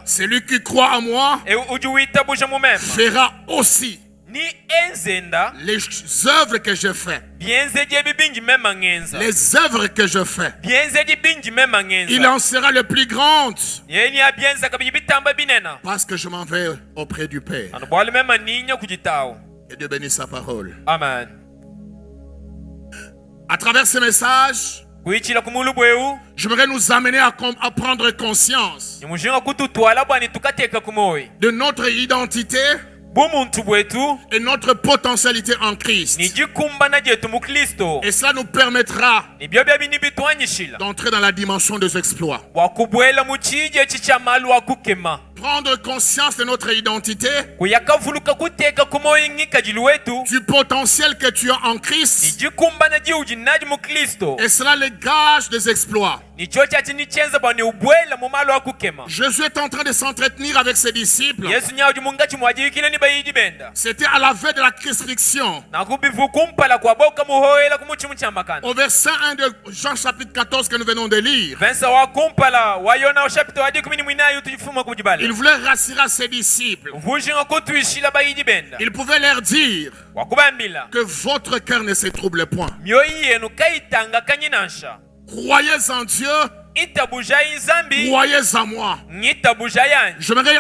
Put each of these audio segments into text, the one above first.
Celui qui croit en moi fera aussi les œuvres que je fais. Les œuvres que je fais. Il en sera le plus grand. Parce que je m'en vais auprès du Père. Et Dieu bénisse sa parole. Amen. À travers ce message, j'aimerais nous amener à prendre conscience de notre identité et notre potentialité en Christ. Et cela nous permettra d'entrer dans la dimension des exploits. Prendre conscience de notre identité, du potentiel que tu as en Christ, et cela le gage des exploits. Jésus est en train de s'entretenir avec ses disciples. C'était à la veille de la crucifixion. Au verset 1 de Jean chapitre 14 que nous venons de lire, il voulait rassurer ses disciples. Il pouvait leur dire que votre cœur ne se trouble point. Croyez en Dieu, croyez en moi. J'aimerais,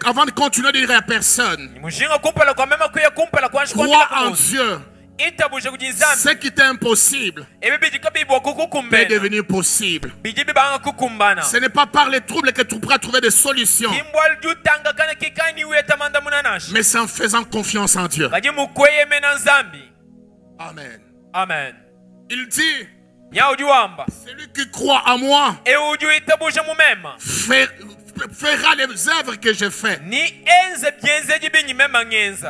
avant de continuer, de dire à personne, crois en Dieu. Ce qui était impossible est devenu possible. Ce n'est pas par les troubles que tu pourras trouver des solutions, mais c'est en faisant confiance en Dieu. Amen. Amen. Il dit, celui qui croit en moi fera les œuvres que je fais.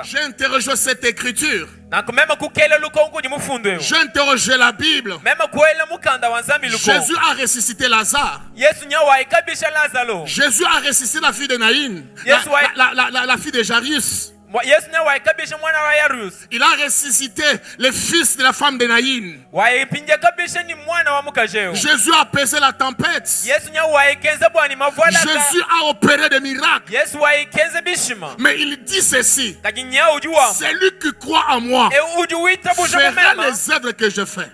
J'ai interrogé cette écriture. J'ai interrogé la Bible. Jésus a ressuscité Lazare. Jésus a ressuscité la fille de Naïn, la fille de Jairus. Il a ressuscité le fils de la femme de Naïn. Jésus a apaisé la tempête. Jésus a opéré des miracles. Mais il dit ceci: celui qui croit en moi fera les œuvres que je fais.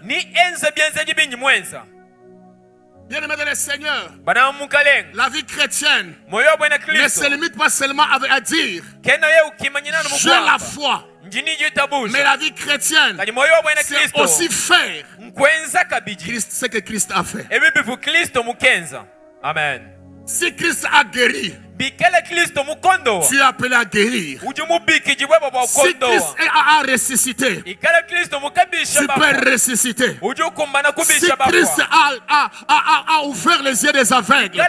Bien-aimé dans le Seigneur, la vie chrétienne ne se limite pas seulement à dire j'ai la foi, mais la vie chrétienne, c'est aussi faire ce que Christ a fait. Amen. Si Christ a guéri, tu es appelé à guérir. Si Christ a ressuscité, tu peux ressusciter. Si Christ a ouvert les yeux des aveugles,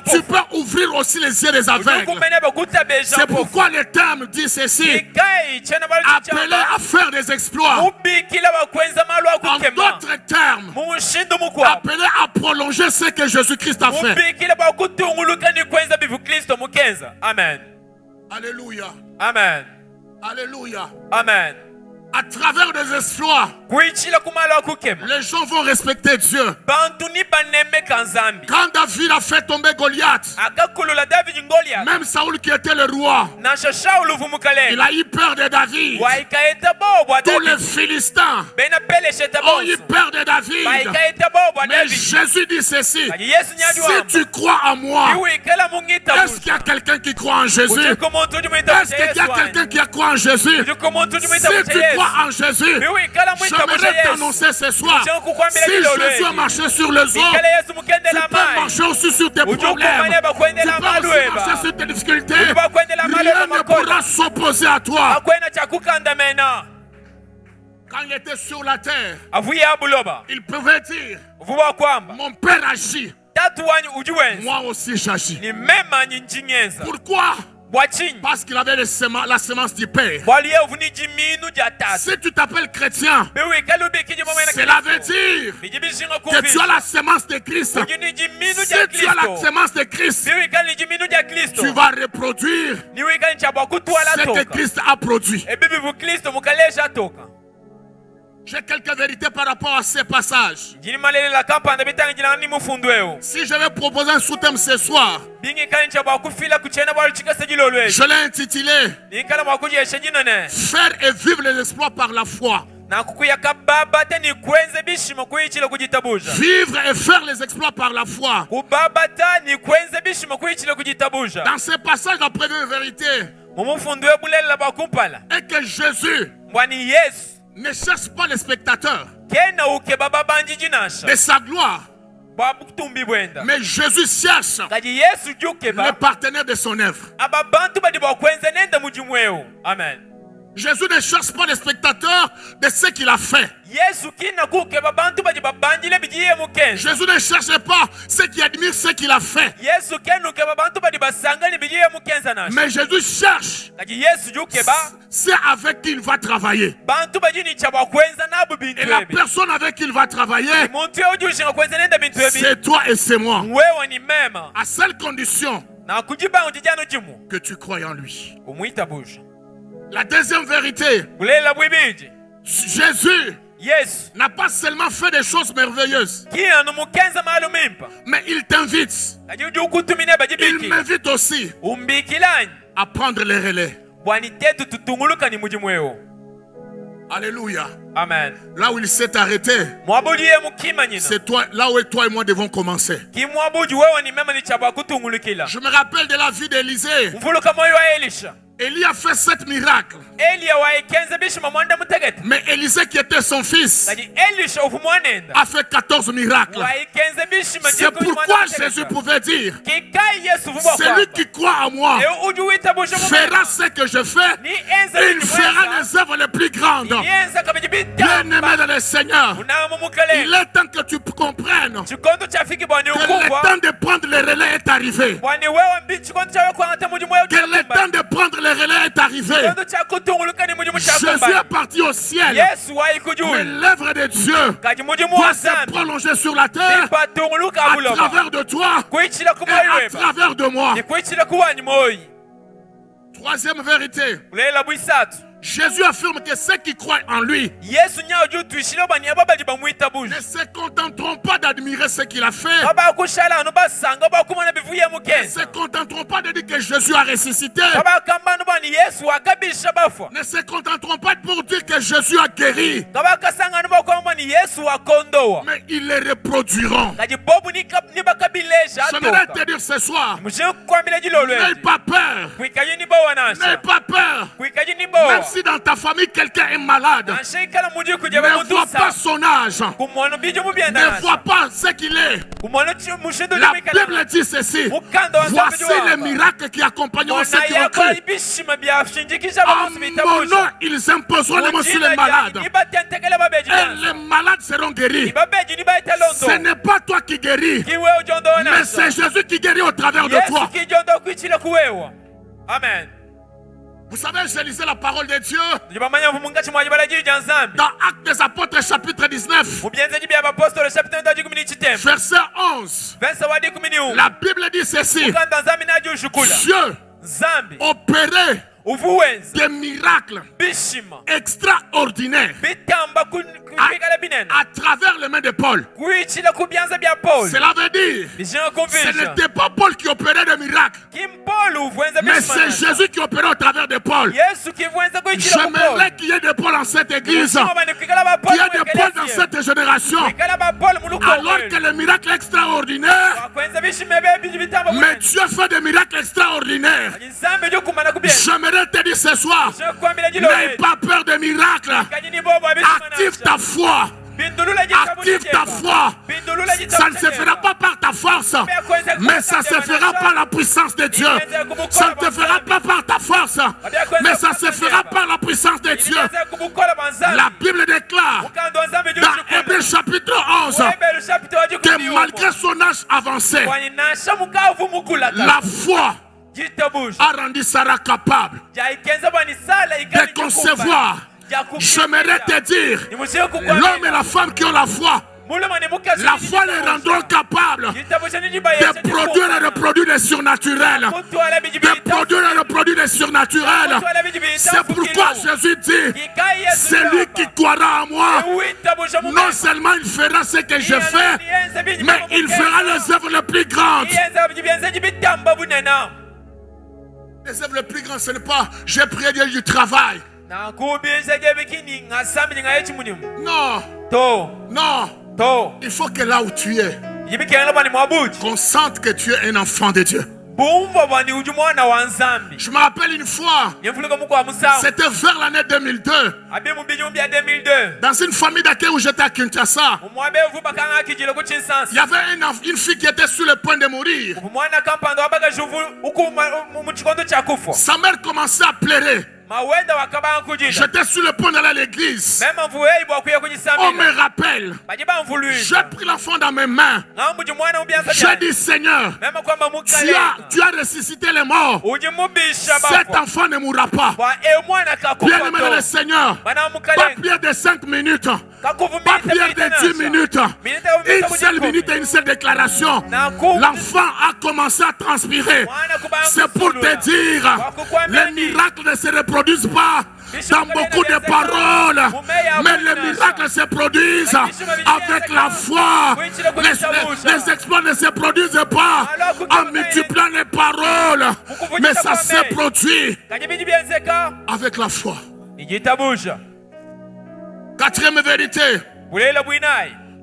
tu peux ouvrir aussi les yeux des aveugles. C'est pourquoi le terme dit ceci: appelé à faire des exploits. En d'autres termes, appelé à prolonger ce que Jésus-Christ a fait. Amen. Alléluia. Amen. Alléluia. Amen. À travers des exploits, les gens vont respecter Dieu. Quand David a fait tomber Goliath, même Saoul qui était le roi, il a eu peur de David. Tous les Philistins ont eu peur de David. Mais Jésus dit ceci: si tu crois en moi, est-ce qu'il y a quelqu'un qui croit en Jésus? Est-ce qu'il y a quelqu'un qui croit en Jésus? Si tu crois en Jésus, j'aimerais t'annoncer ce soir: si Jésus a marché sur les eaux, tu peux marcher aussi sur tes problèmes, tu peux aussi marcher sur tes difficultés. Rien ne pourra s'opposer à toi. Quand il était sur la terre, il pouvait dire: mon père agit, moi aussi j'agis. Pourquoi? Parce qu'il avait la semence du Père. Si tu t'appelles chrétien, cela veut dire que tu as la semence de Christ. Si tu as la semence de Christ, tu vas reproduire ce que Christ a produit. J'ai quelques vérités par rapport à ces passages. Si je vais proposer un sous-thème ce soir, je l'ai intitulé Faire et vivre les exploits par la foi. Vivre et faire les exploits par la foi. Dans ces passages, la première vérité est que Jésus ne cherche pas les spectateurs de sa gloire, mais Jésus cherche les partenaires de son œuvre. Amen. Jésus ne cherche pas les spectateurs de ce qu'il a fait. Jésus ne cherche pas ceux qui admirent ce qu'il a fait. Mais Jésus cherche ceux avec qui il va travailler. Et la personne avec qui il va travailler, c'est toi et c'est moi. À seule condition que tu crois en lui. La deuxième vérité, Jésus n'a pas seulement fait des choses merveilleuses, mais il t'invite. Il m'invite aussi à prendre les relais. Alléluia. Amen. Là où il s'est arrêté, c'est toi, là où toi et moi devons commencer. Je me rappelle de la vie d'Élisée. Élie a fait 7 miracles. Mais Élisée, qui était son fils, a fait 14 miracles. C'est pourquoi Jésus pouvait dire: celui qui croit en moi fera ce que je fais, et il fera les œuvres les plus grandes. Bien-aimé dans le Seigneur, il est temps que tu comprennes que le temps de prendre le relais est arrivé. Que le temps de prendre le relais est arrivé. Jésus est parti au ciel, mais l'œuvre de Dieu doit se prolonger sur la terre à travers de toi et à travers de moi. Troisième vérité, Jésus affirme que ceux qui croient en lui ne se contenteront pas d'admirer ce qu'il a fait, ne se contenteront pas de dire que Jésus a ressuscité, ne se contenteront pas pour dire que Jésus a guéri, mais ils les reproduiront. J'aimerais te dire ce soir, n'aie pas peur, n'aie pas peur. Même si dans ta famille quelqu'un est malade, ne vois pas son âge, ne vois pas ce qu'il est. La Bible dit ceci: voici les miracles qui accompagneront ceux qui ont cru. En mon nom, ils imposeront les mains sur les malades, et les malades seront guéris. Ce n'est pas toi qui guéris, mais c'est Jésus qui guérit au travers de toi. Amen. Vous savez, j'ai lisé la parole de Dieu dans Actes des Apôtres chapitre 19, verset 11. La Bible dit ceci: Dieu opérait des miracles extraordinaires à travers les mains de Paul. Cela veut dire, ce n'était pas Paul qui opérait des miracles, mais c'est Jésus qui opérait au travers de Paul. J'aimerais qu'il y ait des Paul en cette église, qu'il y ait des Paul dans cette génération, alors que les miracles extraordinaires, mais Dieu fait des miracles extraordinaires. J'aimerais te dire ce soir, n'aie pas peur des miracles. Active ta foi. Active ta foi. Ça ne se fera pas par ta force, mais ça se fera par la puissance de Dieu. Ça ne te fera pas par ta force, mais ça se fera par la puissance de Dieu. La Bible déclare dans Hébreux chapitre 11 que malgré son âge avancé, la foi a rendu Sarah capable de concevoir. J'aimerais te dire, l'homme et la femme qui ont la foi La foi les rendra capables de produire et de produire des surnaturels. De produire et de produire des surnaturels. C'est pourquoi Jésus dit, celui qui croira en moi, non seulement il fera ce que je fais, mais il fera les œuvres les plus grandes. Les œuvres les plus grandes, ce n'est pas j'ai prié Dieu du travail. Non. Il faut que là où tu es, qu'on sente que tu es un enfant de Dieu. Je me rappelle une fois, c'était vers l'année 2002, dans une famille d'accueil où j'étais à Kinshasa. Il y avait une fille qui était sur le point de mourir. Sa mère commençait à pleurer. J'étais sur le point d'aller à l'église. On me rappelle. J'ai pris l'enfant dans mes mains. J'ai dit, Seigneur, tu as ressuscité les morts. Cet enfant ne mourra pas. Bien aimé dans le Seigneur, pas prière de 5 minutes, pas prière de 10 minutes, une seule minute et une seule déclaration. L'enfant a commencé à transpirer. C'est pour te dire, les miracles ne se reproduisent pas dans beaucoup de paroles, mais les miracles se produisent avec la foi. Les exploits ne se produisent pas en multipliant les paroles, mais ça se produit avec la foi. Quatrième vérité,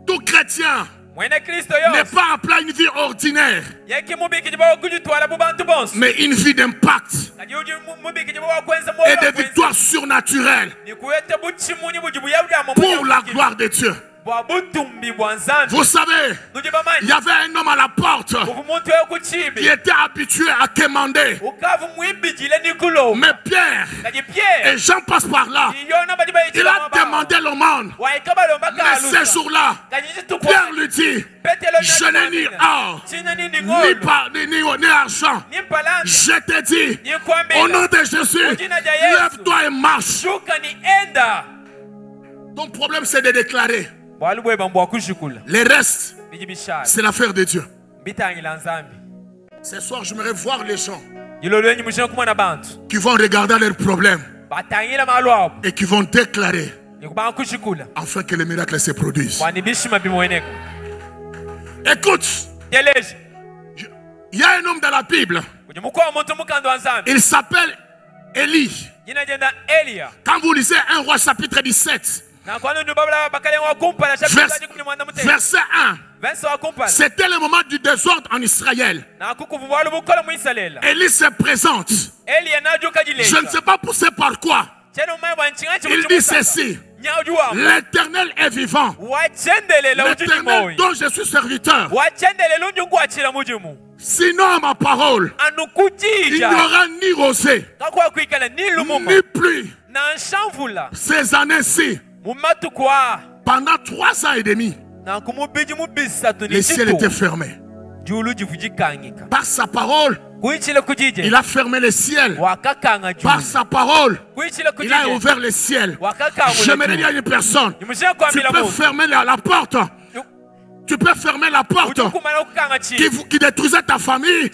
tout chrétien n'est pas appelé à une vie ordinaire, mais une vie d'impact et de victoire surnaturelle pour la gloire de Dieu. Vous savez, il y avait un homme à la porte qui était habitué à commander. Mais Pierre et Jean passent par là. Il a demandé l'aumône. Mais ce jour-là, Pierre lui dit, je n'ai ni or, ni argent. Je te dis, au nom de Jésus, lève-toi et marche. Ton problème, c'est de déclarer. Le reste, c'est l'affaire de Dieu. Ce soir, j'aimerais voir les gens qui vont regarder leurs problèmes et qui vont déclarer afin que les miracles se produisent. Écoute, il y a un homme dans la Bible, il s'appelle Élie. Quand vous lisez 1 Roi chapitre 17, verset 1, c'était le moment du désordre en Israël. Élie se présente. Je ne sais pas poussé par quoi. Il dit ceci: l'Éternel est vivant, l'Éternel dont je suis serviteur. Sinon ma parole, il n'y aura ni rosée, ni pluie ces années-ci. Pendant 3 ans et demi, les ciels étaient fermés. Par sa parole, il a fermé les ciels. Par sa parole, il a ouvert les ciels. J'aimerais dire à une personne, tu peux fermer la porte. Tu peux fermer la porte qui détruisait ta famille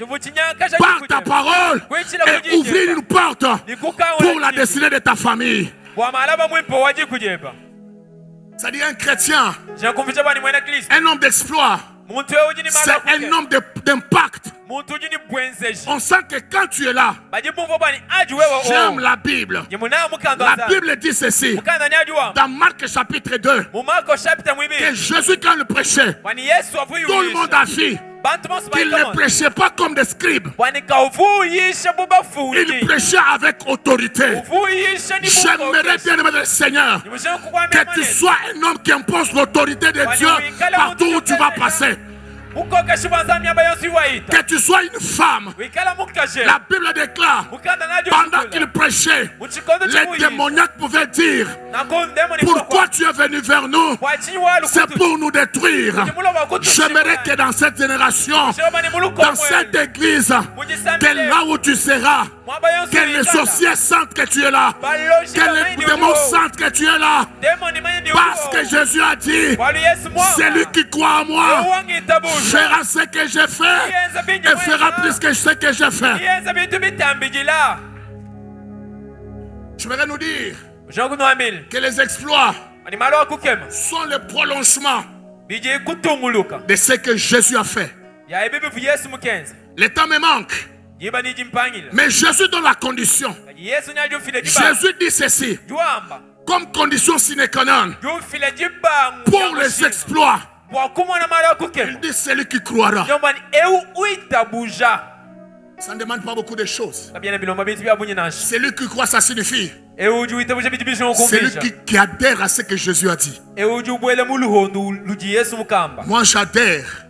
par ta parole et ouvrir une porte pour la destinée de ta famille. C'est-à-dire un chrétien, un homme d'exploit, c'est un homme d'impact. On sent que quand tu es là, j'aime la Bible. La Bible dit ceci dans Marc chapitre 2, que Jésus quand il prêchait, tout le monde a vu qu'il ne prêchait pas comme des scribes. Il prêchait avec autorité. J'aimerais bien aimer le Seigneur que tu sois un homme qui impose l'autorité de Dieu partout où tu vas passer. Que tu sois une femme. La Bible déclare, pendant qu'il prêchait, les démoniaques pouvaient dire, pourquoi tu es venu vers nous? C'est pour nous détruire. J'aimerais que dans cette génération, dans cette église, que là où tu seras, que les sorciers sentent que tu es là, que les démons sentent que tu es là, parce que Jésus a dit, celui qui croit en moi fera ce que j'ai fait et fera plus que ce que j'ai fait. Je voudrais nous dire que les exploits sont le prolongement de ce que Jésus a fait. Le temps me manque, mais Jésus donne la condition. Jésus dit ceci comme condition sine qua non pour les exploits. Il dit celui qui croira. Ça ne demande pas beaucoup de choses. Celui qui croit, ça signifie celui qui adhère à ce que Jésus a dit. Moi j'adhère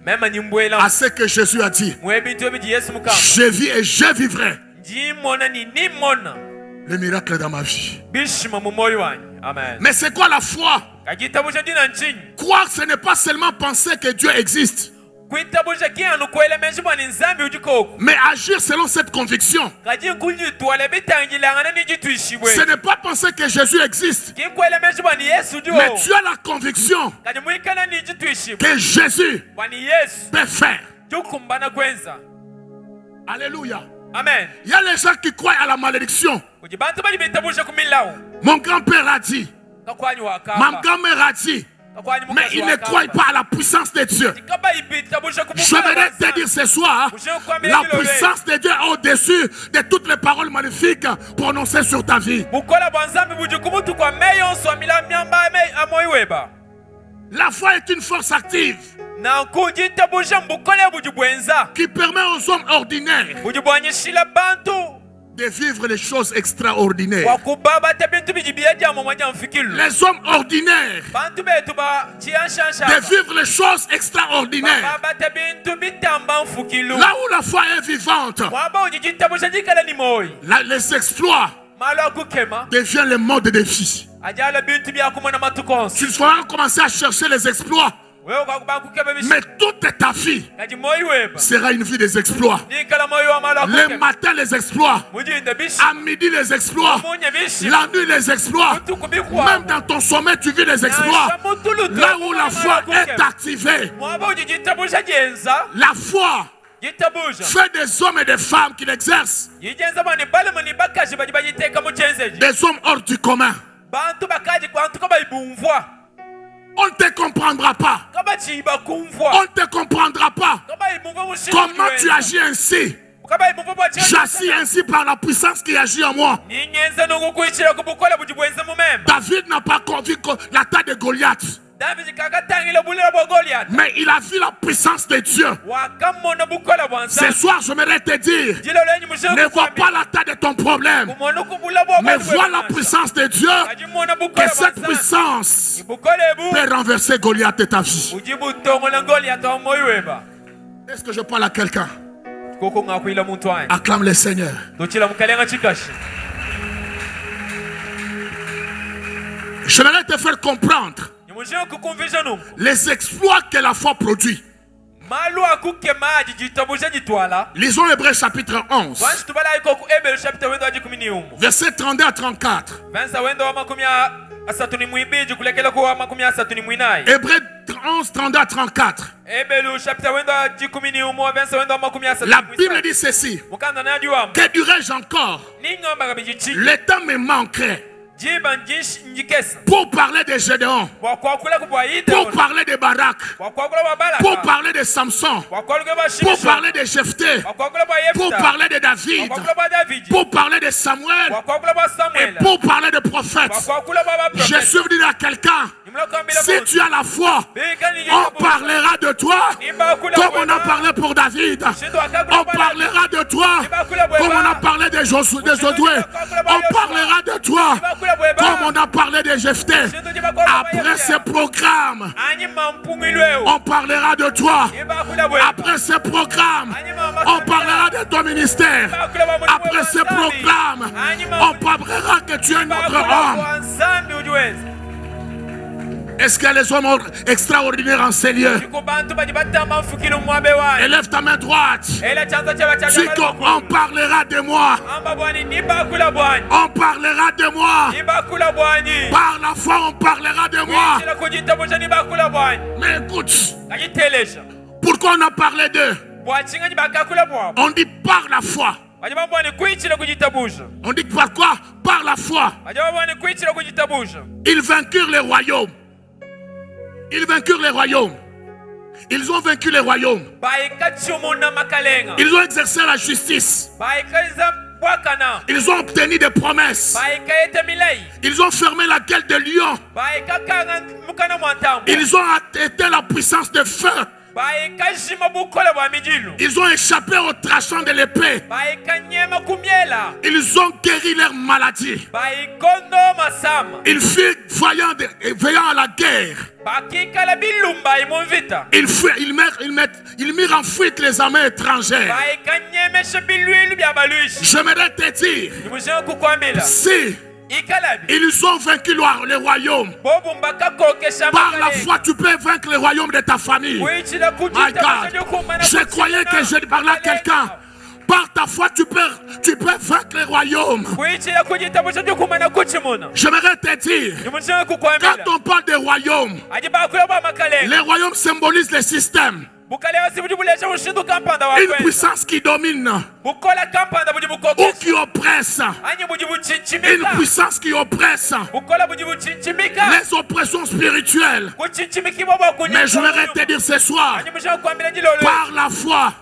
à ce que Jésus a dit. Je vis et je vivrai le miracle dans ma vie. Mais c'est quoi la foi? Croire, ce n'est pas seulement penser que Dieu existe, mais agir selon cette conviction. Ce n'est pas penser que Jésus existe, mais tu as la conviction que Jésus peut faire. Alléluia. Amen. Il y a les gens qui croient à la malédiction. Mon grand-père a dit, ma grand-mère a dit, mais ils ne croient pas à la puissance de Dieu. Je voudrais te dire ce soir, la puissance de Dieu est au-dessus de toutes les paroles magnifiques prononcées sur ta vie. La foi est une force active qui permet aux hommes ordinaires de vivre les choses extraordinaires. Les hommes ordinaires de vivre les choses extraordinaires. Là où la foi est vivante, les exploits deviennent le mode de vie. Tu vas commencer à chercher les exploits, mais toute ta vie sera une vie des exploits. Le matin les exploits, à midi les exploits, la nuit les exploits, même dans ton sommeil tu vis les exploits. Là où la foi est activée, la foi fait des hommes et des femmes qui l'exercent, des hommes hors du commun. On ne te comprendra pas. On ne te comprendra pas. Comment tu agis ainsi? J'agis ainsi par la puissance qui agit en moi. David n'a pas connu la taille de Goliath, mais il a vu la puissance de Dieu. Ce soir, j'aimerais te dire, ne vois pas la taille de ton problème, mais vois la puissance de Dieu, que cette puissance peut renverser Goliath de ta vie. Est-ce que je parle à quelqu'un? Acclame le Seigneur. J'aimerais te faire comprendre les exploits que la foi produit. Lisons Hébreux chapitre 11, versets 32 à 34. Hébreux 11, 32 à 34. La Bible dit ceci: que dirais-je encore? Le temps me manquerait pour parler de Gédéon, pour parler de Barak, pour parler de Samson, pour parler de Jephthé, pour parler de David, pour parler de Samuel et pour parler de prophètes. Je suis venu à quelqu'un. Si tu as la foi, on parlera de toi comme on a parlé pour David. On parlera de toi comme on a parlé de Josué. On parlera de toi comme on a parlé de Jephthé. Après ce programme, on parlera de toi. Après ce programme, on parlera de ton ministère. Après ce programme, on parlera que tu es notre homme. Est-ce qu'il y a les hommes extraordinaires en ces lieux? Élève ta main droite. Si on parlera de moi, on parlera de moi. Par la foi, on parlera de moi. Mais écoute, pourquoi on a parlé d'eux? On dit par la foi. On dit par quoi? Par la foi. Ils vainquirent les royaumes. Ils vainquirent les royaumes. Ils ont vaincu les royaumes. Ils ont exercé la justice. Ils ont obtenu des promesses. Ils ont fermé la gueule de lion. Ils ont atteint la puissance de feu. Ils ont échappé au tranchant de l'épée. Ils ont guéri leurs maladies. Ils furent veillant à la guerre. Ils mirent en fuite les armées étrangères. J'aimerais te dire, si ils ont vaincu les royaumes, par la foi tu peux vaincre les royaumes de ta famille. My God, je croyais que je parlais à quelqu'un. Par ta foi tu peux vaincre les royaumes. J'aimerais te dire, quand on parle des royaumes, les royaumes symbolisent les systèmes. Une puissance qui domine ou qui oppresse. Une puissance qui oppresse. Les oppressions spirituelles. Mais je voudrais te dire ce soir, par la foi,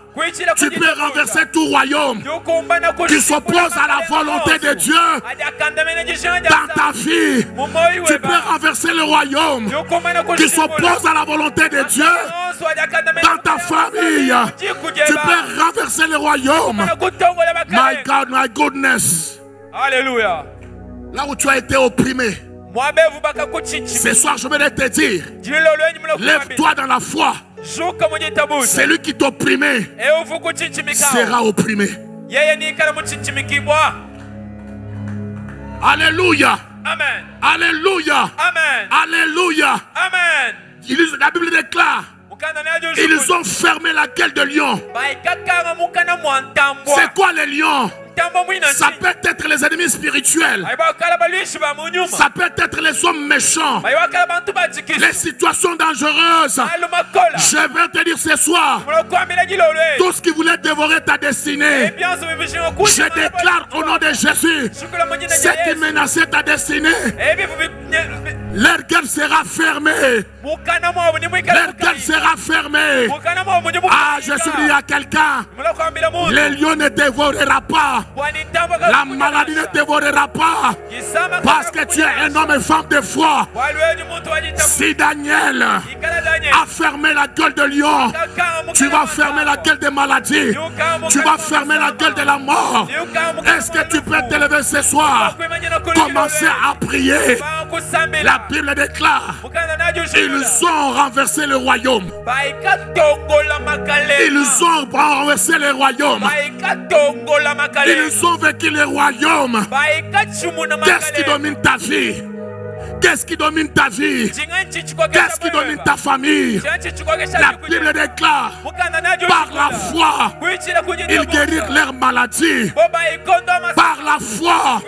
tu peux renverser tout royaume qui s'oppose à la volonté de Dieu dans ta vie. Tu peux renverser le royaume qui s'oppose à la volonté de Dieu dans ta famille. Tu peux renverser le royaume. My God, my goodness. Alléluia. Là où tu as été opprimé, ce soir je vais te dire, lève-toi dans la foi. Celui qui t'opprimait sera opprimé. Alléluia. Amen. Alléluia. Amen. Alléluia. Amen. La Bible déclare, ils ont fermé la gueule de lion. C'est quoi les lions? Ça peut être les ennemis spirituels. Ça peut être les hommes méchants. Les situations dangereuses. Je vais te dire ce soir, tout ce qui voulait dévorer ta destinée, je déclare au nom de Jésus, ce qui menaçait ta destinée, leur gueule sera fermée. Leur gueule sera fermée. Ah, je suis dit à quelqu'un, les lions ne dévorera pas. La maladie ne dévorera pas. Parce que tu es un homme et femme de foi. Si Daniel a fermé la gueule de lion, tu vas fermer la gueule des maladies. Tu vas fermer la gueule de la mort. Est-ce que tu peux te lever ce soir? Commencer à prier. La Bible déclare, ils ont renversé le royaume. Ils ont renversé le royaume. Ils ont vaincu le royaume. Qu'est-ce qui domine ta vie? Qu'est-ce qui domine ta vie? Qu'est-ce qui domine ta famille? La Bible déclare, par la foi, ils guérirent leurs maladies. Par la foi,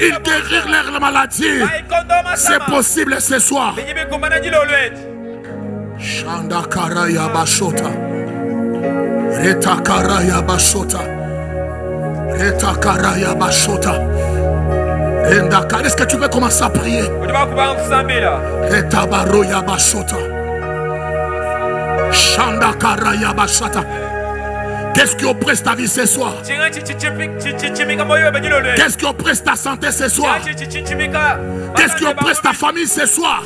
ils guérirent leurs maladies. C'est possible ce soir. Shanda Karaya Bashota. Reta Karaya Bashota. Reta Karaya Bashota. Est-ce que tu veux commencer à prier? Reta Baroya Bashota. Shanda Karaya Bashota. Qu'est-ce qui oppresse ta vie ce soir? Qu'est-ce qui oppresse ta santé ce soir? Qu'est-ce qui oppresse ta famille ce soir?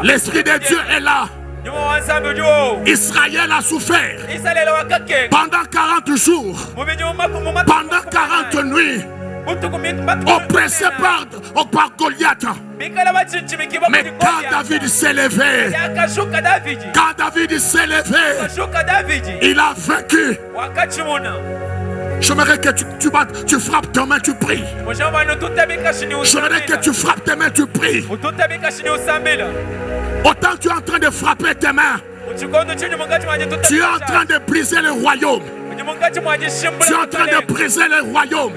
L'Esprit de Dieu est là. Israël a souffert pendant 40 jours, pendant 40 nuits, oppressé par Goliath. Mais quand David s'est levé, il a vaincu. J'aimerais que tu frappes tes mains, tu pries. J'aimerais que tu frappes tes mains, tu pries. Autant que tu es en train de frapper tes mains, tu es en train de briser le royaume. Tu es en train de briser le royaume.